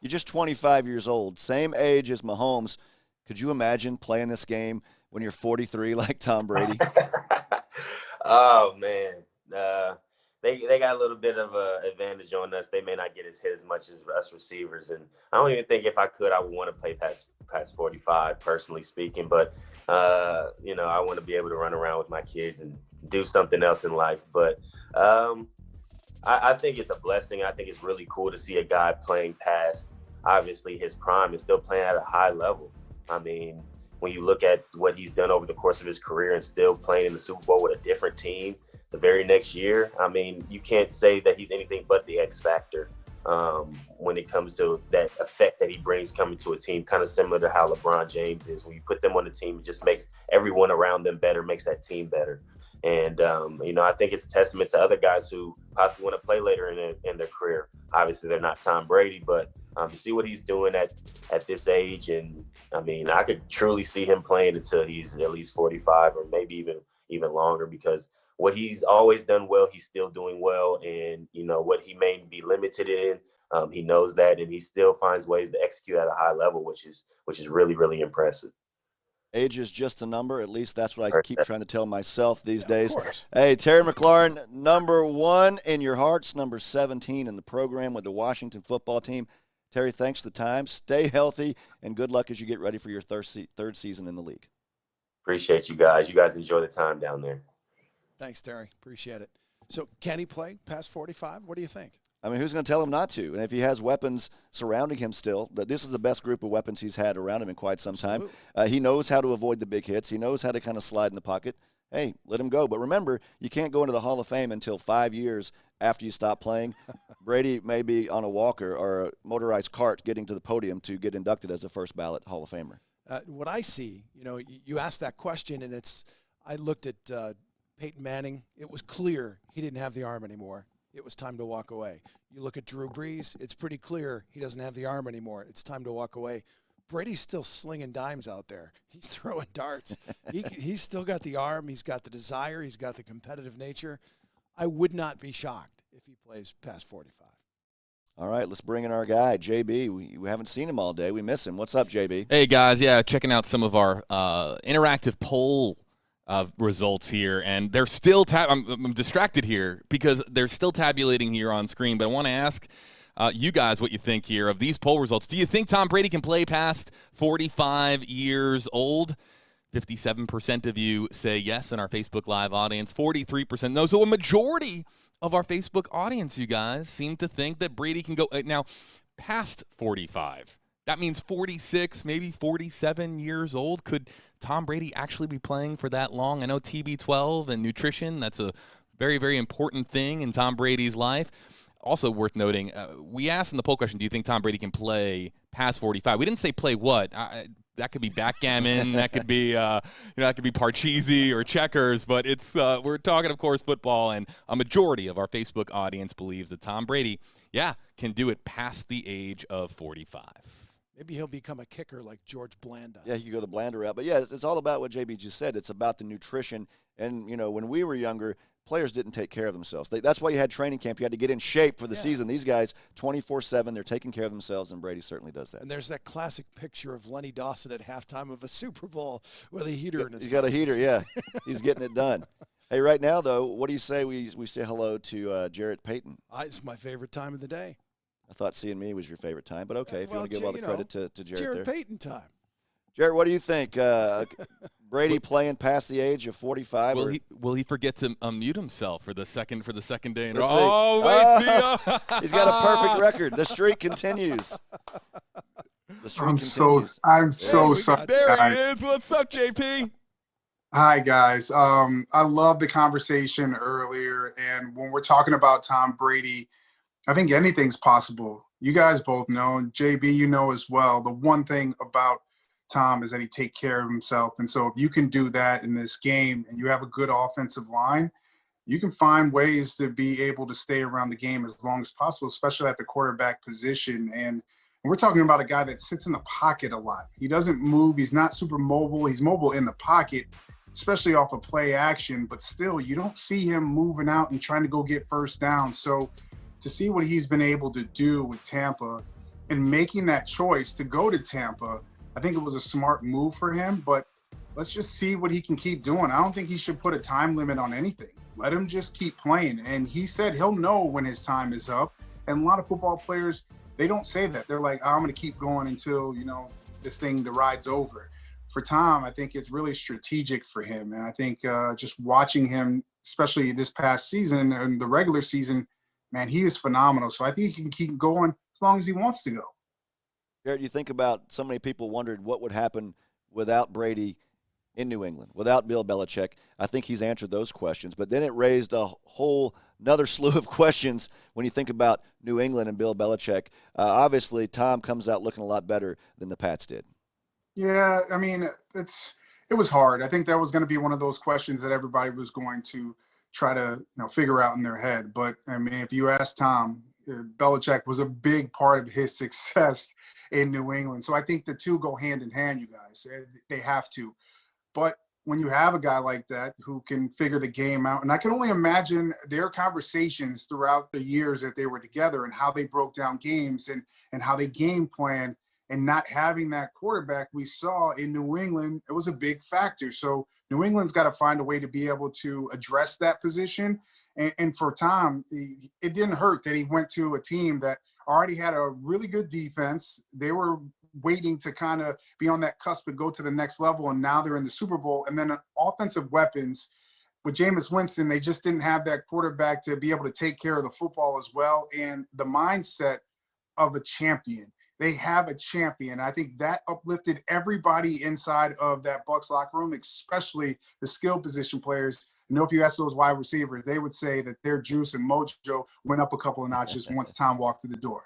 You're just 25 years old, same age as Mahomes. Could you imagine playing this game when you're 43 like Tom Brady? Oh man, they got a little bit of a advantage on us. They may not get hit as much as us receivers, and I don't even think if I could, I would want to play past 45, personally speaking. But I want to be able to run around with my kids and do something else in life. But I think it's a blessing. I think it's really cool to see a guy playing past, obviously, his prime and still playing at a high level. I mean, when you look at what he's done over the course of his career and still playing in the Super Bowl with a different team the very next year, I mean, you can't say that he's anything but the X factor when it comes to that effect that he brings coming to a team, kind of similar to how LeBron James is. When you put them on the team, it just makes everyone around them better, makes that team better. And, I think it's a testament to other guys who possibly want to play later in their career. Obviously, they're not Tom Brady, but to see what he's doing at this age, and, I mean, I could truly see him playing until he's at least 45 or maybe even longer, because what he's always done well, he's still doing well. And, what he may be limited in, he knows that, and he still finds ways to execute at a high level, which is really, really impressive. Age is just a number. At least that's what I keep trying to tell myself these days. Of course. Hey, Terry McLaurin, number 1 in your hearts, number 17 in the program with the Washington football team. Terry, thanks for the time. Stay healthy, and good luck as you get ready for your third season in the league. Appreciate you guys. You guys enjoy the time down there. Thanks, Terry. Appreciate it. So can he play past 45? What do you think? I mean, who's going to tell him not to? And if he has weapons surrounding him still, this is the best group of weapons he's had around him in quite some time. He knows how to avoid the big hits. He knows how to kind of slide in the pocket. Hey, let him go. But remember, you can't go into the Hall of Fame until 5 years after you stop playing. Brady may be on a walker or a motorized cart getting to the podium to get inducted as a first ballot Hall of Famer. What I see, you asked that question, and I looked at Peyton Manning. It was clear he didn't have the arm anymore. It was time to walk away. You look at Drew Brees, it's pretty clear he doesn't have the arm anymore. It's time to walk away. Brady's still slinging dimes out there. He's throwing darts. He's still got the arm. He's got the desire. He's got the competitive nature. I would not be shocked if he plays past 45. All right, let's bring in our guy, JB. We haven't seen him all day. We miss him. What's up, JB? Hey, guys. Yeah, checking out some of our interactive poll results here, and they're still I'm distracted here because they're still tabulating here on screen, but I want to ask you guys what you think here of these poll results. Do you think Tom Brady can play past 45 years old? 57% of you say yes in our Facebook Live audience, 43% no. So a majority of our Facebook audience, you guys, seem to think that Brady can go now past 45. That means 46, maybe 47 years old. Could Tom Brady actually be playing for that long? I know TB12 and nutrition, that's a very, very important thing in Tom Brady's life. Also worth noting, we asked in the poll question, do you think Tom Brady can play past 45? We didn't say play what. That could be backgammon. That could be, that could be Parcheesi or checkers. But it's we're talking, of course, football, and a majority of our Facebook audience believes that Tom Brady, can do it past the age of 45. Maybe he'll become a kicker like George Blanda. Yeah, he could go the Blanda route. But, it's all about what JB just said. It's about the nutrition. And, when we were younger, players didn't take care of themselves. That's why you had training camp. You had to get in shape for the season. These guys, 24/7, they're taking care of themselves, and Brady certainly does that. And there's that classic picture of Lenny Dawson at halftime of a Super Bowl with a heater in his He's got a heater, yeah. He's getting it done. Hey, right now, though, what do you say we say hello to Jarrett Payton? It's my favorite time of the day. I thought seeing me was your favorite time, but okay, if you want to give all the credit to Jarrett Jarrett there. Payton time. Jarrett, what do you think? Brady playing past the age of 45? Will he forget to unmute himself for the second day? In Let's see. He's got a perfect record. The streak continues. I'm so sorry. There he is. What's up, JP? Hi, guys. I love the conversation earlier, and when we're talking about Tom Brady, I think anything's possible. You guys both know, and JB, you know as well, the one thing about Tom is that he take care of himself. And so if you can do that in this game and you have a good offensive line, you can find ways to be able to stay around the game as long as possible, especially at the quarterback position. And we're talking about a guy that sits in the pocket a lot. He doesn't move. He's not super mobile. He's mobile in the pocket, especially off of play action, but still you don't see him moving out and trying to go get first down. So to see what he's been able to do with Tampa and making that choice to go to Tampa, I think it was a smart move for him, but let's just see what he can keep doing. I don't think he should put a time limit on anything. Let him just keep playing. And he said he'll know when his time is up. And a lot of football players, they don't say that. They're like, I'm going to keep going until, the ride's over. For Tom, I think it's really strategic for him. And I think just watching him, especially this past season and the regular season, man, he is phenomenal. So I think he can keep going as long as he wants to go. Jarrett, you think about so many people wondered what would happen without Brady in New England, without Bill Belichick. I think he's answered those questions. But then it raised a whole another slew of questions when you think about New England and Bill Belichick. Obviously, Tom comes out looking a lot better than the Pats did. Yeah, I mean, it was hard. I think that was going to be one of those questions that everybody was going to try to figure out in their head. But I mean, if you ask Tom, Belichick was a big part of his success in New England. So I think the two go hand in hand, you guys. They have to. But when you have a guy like that who can figure the game out, and I can only imagine their conversations throughout the years that they were together and how they broke down games and how they game plan, and not having that quarterback we saw in New England, it was a big factor. So New England's got to find a way to be able to address that position. And for Tom, it didn't hurt that he went to a team that already had a really good defense. They were waiting to kind of be on that cusp and go to the next level, and now they're in the Super Bowl. And then offensive weapons with Jameis Winston, they just didn't have that quarterback to be able to take care of the football as well, and the mindset of a champion. They have a champion. I think that uplifted everybody inside of that Bucs locker room, especially the skill position players. If you ask those wide receivers, they would say that their juice and mojo went up a couple of notches once Tom walked through the door.